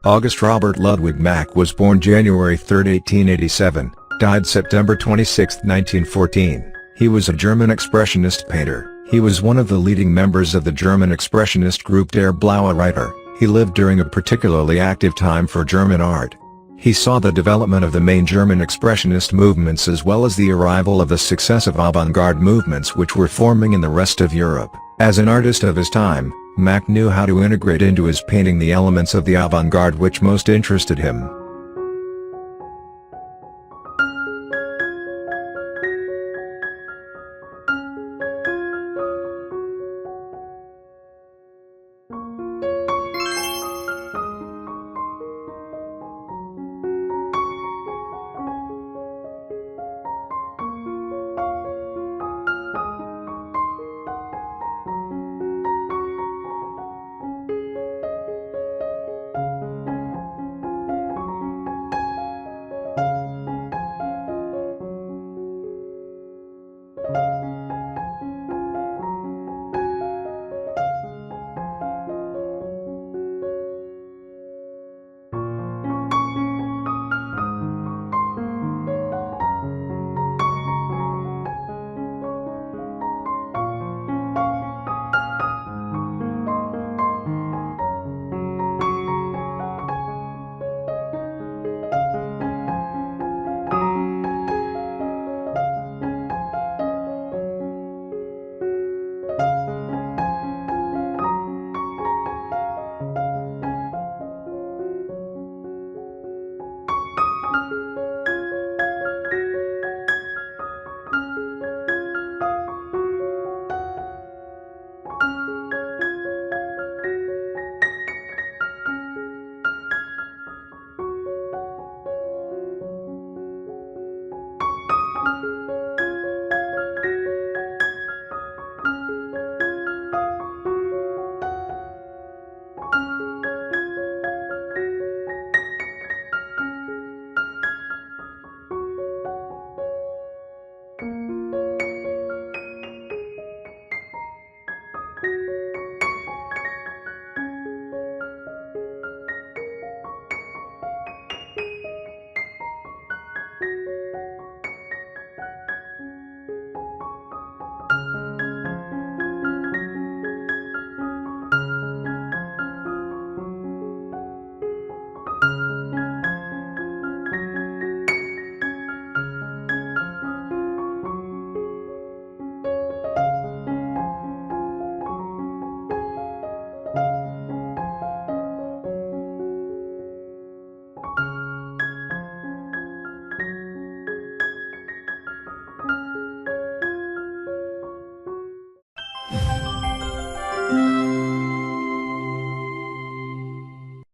August Robert Ludwig Macke was born January 3, 1887, died September 26, 1914. He was a German Expressionist painter. He was one of the leading members of the German Expressionist group Der Blaue Reiter. He lived during a particularly active time for German art. He saw the development of the main German Expressionist movements as well as the arrival of the successive avant-garde movements which were forming in the rest of Europe. As an artist of his time, Macke knew how to integrate into his painting the elements of the avant-garde which most interested him.